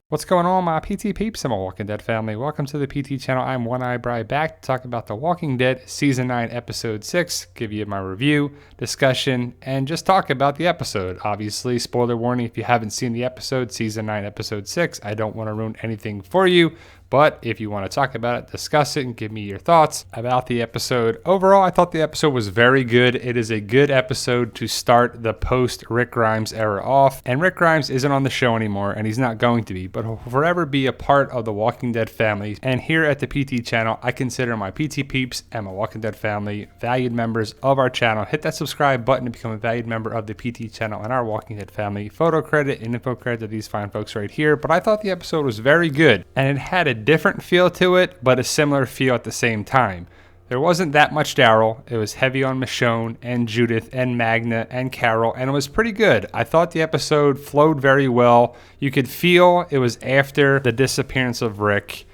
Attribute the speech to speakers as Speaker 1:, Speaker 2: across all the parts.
Speaker 1: What's going on, my PT peeps and my Walking Dead family? Welcome to the PT channel. I'm One Eye Bri, back to talk about The Walking Dead Season 9, Episode 6, give you my review, discussion, and just talk about the episode. Obviously, spoiler warning if you haven't seen the episode, Season 9, Episode 6. I don't want to ruin anything for you, but if you want to talk about it, discuss it, and give me your thoughts about the episode. Overall, I thought the episode was very good. It is a good episode to start the post-Rick Grimes era off. And Rick Grimes isn't on the show anymore, and he's not going to be, but he'll forever be a part of the Walking Dead family. And here at the PT channel, I consider my PT peeps and my Walking Dead family valued members of our channel. Hit that subscribe button to become a valued member of the PT channel and our Walking Dead family. Photo credit and info credit to these fine folks right here. But I thought the episode was very good, and it had a different feel to it, but a similar feel at the same time. There wasn't that much Daryl. It was heavy on Michonne and Judith and Magna and Carol, and it was pretty good. I thought the episode flowed very well. You could feel it was after the disappearance of Rick.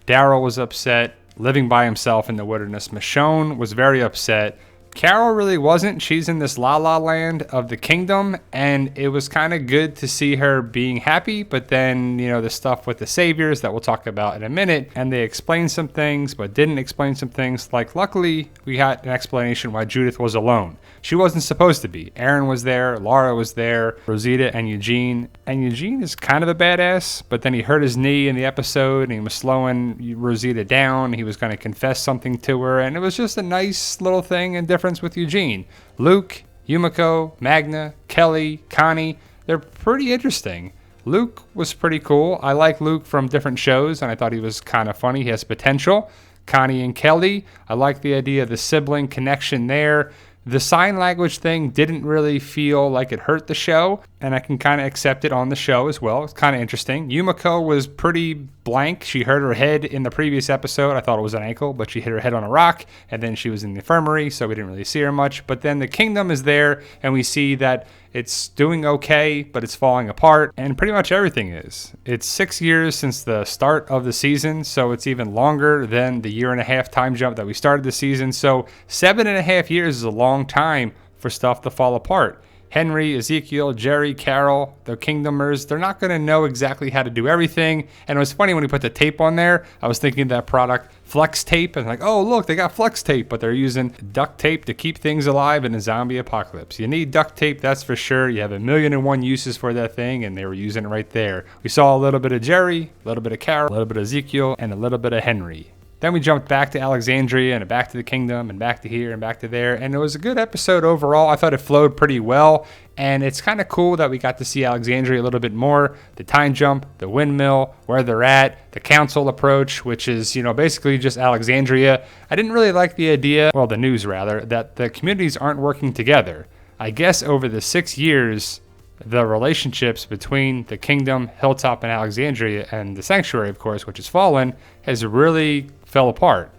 Speaker 1: Daryl was upset, living by himself in the wilderness. Michonne was very upset. Carol really wasn't. She's in this la-la land of the kingdom, and it was kind of good to see her being happy, but then, you know, the stuff with the saviors that we'll talk about in a minute, and they explained some things, but didn't explain some things. Like, luckily, we got an explanation why Judith was alone. She wasn't supposed to be. Aaron was there, Laura was there, Rosita and Eugene. And Eugene is kind of a badass, but then he hurt his knee in the episode, and he was slowing Rosita down. He was going to confess something to her, and it was just a nice little thing and difference with Eugene. Luke, Yumiko, Magna, Kelly, Connie, they're pretty interesting. Luke was pretty cool. I like Luke from different shows, and I thought he was kind of funny. He has potential. Connie and Kelly, I like the idea of the sibling connection there. The sign language thing didn't really feel like it hurt the show, and I can kind of accept it on the show as well. It's kind of interesting. Yumiko was pretty blank. She hurt her head in the previous episode. I thought it was an ankle, but she hit her head on a rock, and then she was in the infirmary, so we didn't really see her much. But then the kingdom is there, and we see that it's doing okay, but it's falling apart, and pretty much everything is. It's 6 years since the start of the season, so it's even longer than the year-and-a-half time jump that we started the season. So 7.5 years is a long time for stuff to fall apart. Henry, Ezekiel, Jerry, Carol, the Kingdomers, they're not going to know exactly how to do everything. And it was funny when we put the tape on there, I was thinking of that product, Flex Tape, and like, oh, look, they got Flex Tape, but they're using duct tape to keep things alive in a zombie apocalypse. You need duct tape, that's for sure. You have 1,000,001 uses for that thing, and they were using it right there. We saw a little bit of Jerry, a little bit of Carol, a little bit of Ezekiel, and a little bit of Henry. Then we jumped back to Alexandria and back to the kingdom and back to here and back to there. And it was a good episode overall. I thought it flowed pretty well. And it's kind of cool that we got to see Alexandria a little bit more. The time jump, the windmill, where they're at, the council approach, which is, you know, basically just Alexandria. I didn't really like the idea, well, the news rather, that the communities aren't working together. I guess over the 6 years, the relationships between the kingdom, Hilltop, and Alexandria, and the sanctuary, of course, which has fallen, has really fell apart.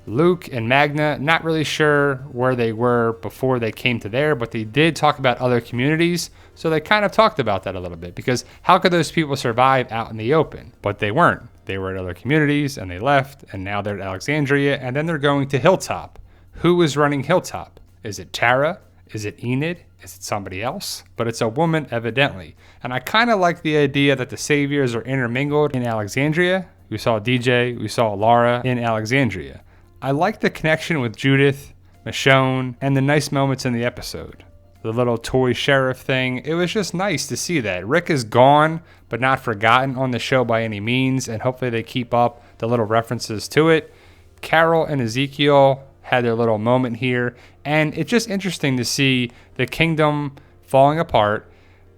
Speaker 1: Luke and Magna, not really sure where they were before they came to there, but they did talk about other communities, so they kind of talked about that a little bit, because how could those people survive out in the open? But they weren't. They were at other communities, and they left, and now they're at Alexandria, and then they're going to Hilltop. Who is running Hilltop? Is it Tara? Is it Enid? Is it somebody else? But it's a woman, evidently. And I kind of like the idea that the saviors are intermingled in Alexandria. We saw DJ, we saw Laura in Alexandria. I like the connection with Judith, Michonne, and the nice moments in the episode. The little toy sheriff thing, it was just nice to see that. Rick is gone, but not forgotten on the show by any means, and hopefully they keep up the little references to it. Carol and Ezekiel had their little moment here, and it's just interesting to see the kingdom falling apart,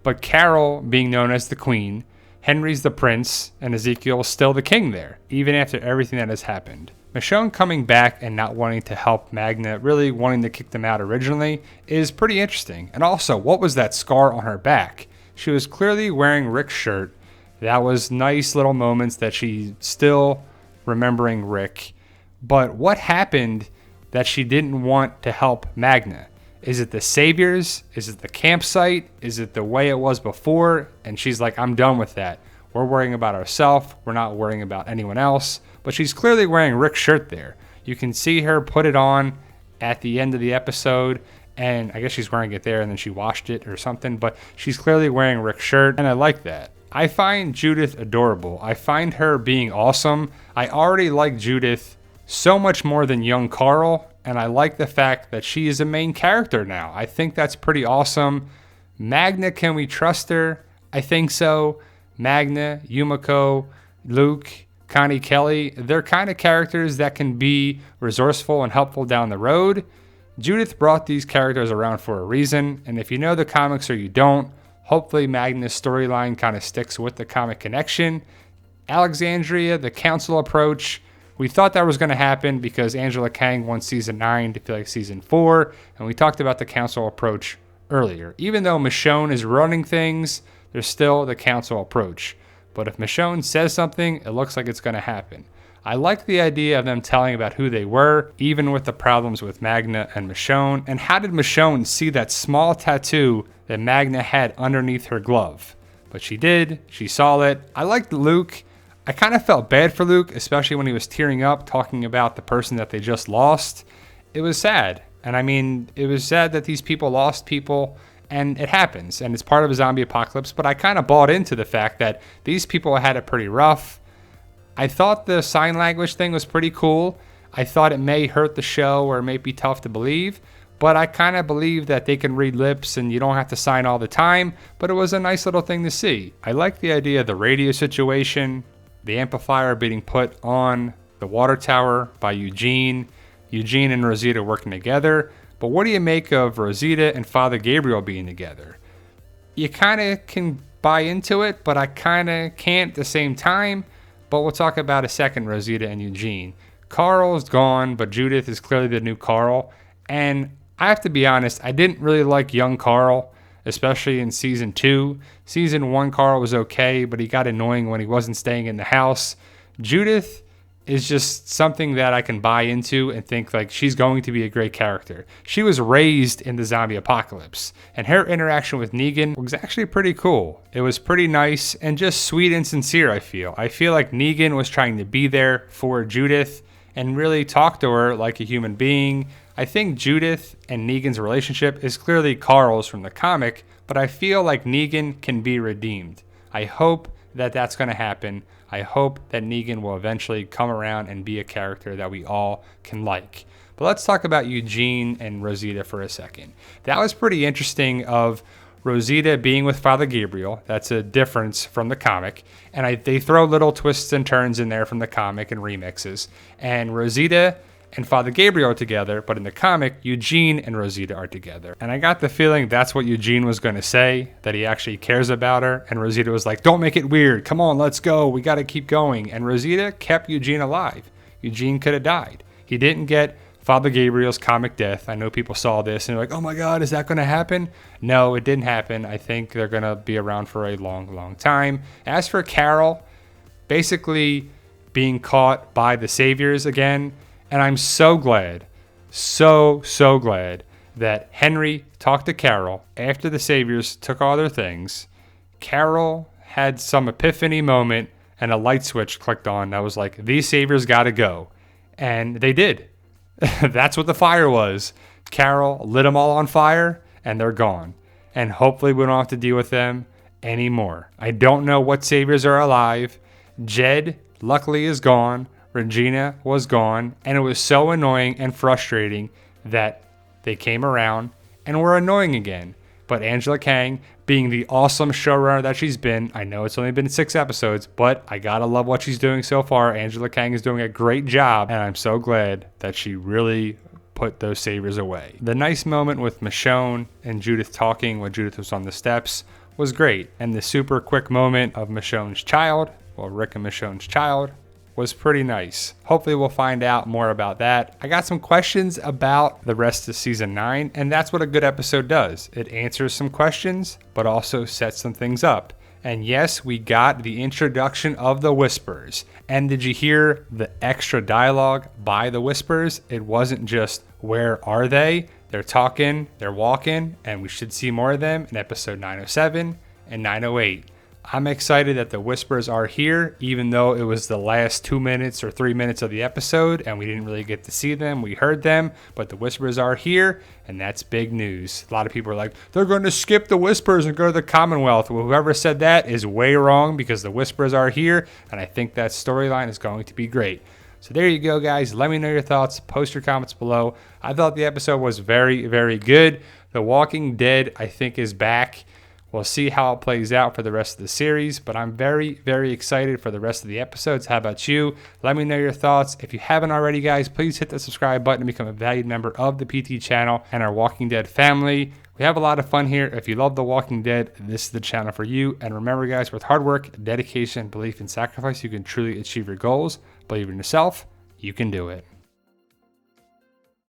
Speaker 1: but Carol being known as the queen, Henry's the prince, and Ezekiel's still the king there, even after everything that has happened. Michonne coming back and not wanting to help Magna, really wanting to kick them out originally, is pretty interesting. And also, what was that scar on her back? She was clearly wearing Rick's shirt. That was nice little moments that she's still remembering Rick. But what happened that she didn't want to help Magna? Is it the saviors? Is it the campsite? Is it the way it was before? And she's like, I'm done with that. We're worrying about ourselves. We're not worrying about anyone else. But she's clearly wearing Rick's shirt there. You can see her put it on at the end of the episode. And I guess she's wearing it there and then she washed it or something. But she's clearly wearing Rick's shirt. And I like that. I find Judith adorable. I find her being awesome. I already like Judith so much more than young Carl, and I like the fact that she is a main character now. I think that's pretty awesome. Magna, can we trust her? I think so. Magna, Yumiko, Luke, Connie Kelly, they're kind of characters that can be resourceful and helpful down the road. Judith brought these characters around for a reason, and if you know the comics or you don't, hopefully Magna's storyline kind of sticks with the comic connection. Alexandria, the council approach, we thought that was going to happen because Angela Kang won season 9 to feel like season 4, and we talked about the council approach earlier. Even though Michonne is running things, there's still the council approach. But if Michonne says something, it looks like it's going to happen. I like the idea of them telling about who they were, even with the problems with Magna and Michonne. And how did Michonne see that small tattoo that Magna had underneath her glove? But she did. She saw it. I liked Luke. I kind of felt bad for Luke, especially when he was tearing up talking about the person that they just lost. It was sad. And I mean, it was sad that these people lost people, and it happens, and it's part of a zombie apocalypse, but I kind of bought into the fact that these people had it pretty rough. I thought the sign language thing was pretty cool. I thought it may hurt the show or it may be tough to believe, but I kind of believe that they can read lips and you don't have to sign all the time, but it was a nice little thing to see. I like the idea of the radio situation, the amplifier being put on the water tower by Eugene and Rosita working together. But what do you make of Rosita and Father Gabriel being together? You kind of can buy into it, but I kind of can't at the same time. But we'll talk about a second, Rosita and Eugene. Carl's gone, but Judith is clearly the new Carl. And I have to be honest, I didn't really like young Carl, especially in season 2. Season 1, Carl was okay, but he got annoying when he wasn't staying in the house. Judith is just something that I can buy into and think like she's going to be a great character. She was raised in the zombie apocalypse, and her interaction with Negan was actually pretty cool. It was pretty nice and just sweet and sincere, I feel. I feel like Negan was trying to be there for Judith and really talk to her like a human being. I think Judith and Negan's relationship is clearly Carl's from the comic, but I feel like Negan can be redeemed. I hope that that's going to happen. I hope that Negan will eventually come around and be a character that we all can like. But let's talk about Eugene and Rosita for a second. That was pretty interesting of Rosita being with Father Gabriel. That's a difference from the comic. And they throw little twists and turns in there from the comic and remixes. And Rosita and Father Gabriel are together, but in the comic, Eugene and Rosita are together. And I got the feeling that's what Eugene was going to say, that he actually cares about her. And Rosita was like, don't make it weird. Come on, let's go. We got to keep going. And Rosita kept Eugene alive. Eugene could have died. He didn't get Father Gabriel's comic death. I know people saw this and they're like, oh my God, is that going to happen? No, it didn't happen. I think they're going to be around for a long, long time. As for Carol, basically being caught by the Saviors again, and I'm so glad, so glad that Henry talked to Carol after the Saviors took all their things. Carol had some epiphany moment and a light switch clicked on that was like, these Saviors gotta go. And they did. That's what the fire was. Carol lit them all on fire and they're gone. And hopefully we don't have to deal with them anymore. I don't know what Saviors are alive. Jed, luckily, is gone. Regina was gone, and it was so annoying and frustrating that they came around and were annoying again. But Angela Kang, being the awesome showrunner that she's been, I know it's only been 6 episodes, but I gotta love what she's doing so far. Angela Kang is doing a great job, and I'm so glad that she really put those Saviors away. The nice moment with Michonne and Judith talking when Judith was on the steps was great, and the super quick moment of Michonne's child, Rick and Michonne's child, was pretty nice. Hopefully we'll find out more about that. I got some questions about the rest of season 9, and that's what a good episode does. It answers some questions, but also sets some things up. And yes, we got the introduction of the Whispers. And did you hear the extra dialogue by the Whispers? It wasn't just, where are they? They're talking, they're walking, and we should see more of them in episode 907 and 908. I'm excited that the Whispers are here, even though it was the last 2 minutes or 3 minutes of the episode and we didn't really get to see them. We heard them, but the Whispers are here, and that's big news. A lot of people are like, they're going to skip the Whispers and go to the Commonwealth. Well, whoever said that is way wrong, because the Whispers are here, and I think that storyline is going to be great. So there you go, guys. Let me know your thoughts. Post your comments below. I thought the episode was very, very good. The Walking Dead, I think, is back. We'll see how it plays out for the rest of the series, but I'm very, very excited for the rest of the episodes. How about you? Let me know your thoughts. If you haven't already, guys, please hit the subscribe button to become a valued member of the PT channel and our Walking Dead family. We have a lot of fun here. If you love The Walking Dead, this is the channel for you. And remember, guys, with hard work, dedication, belief, and sacrifice, you can truly achieve your goals. Believe in yourself. You can do it.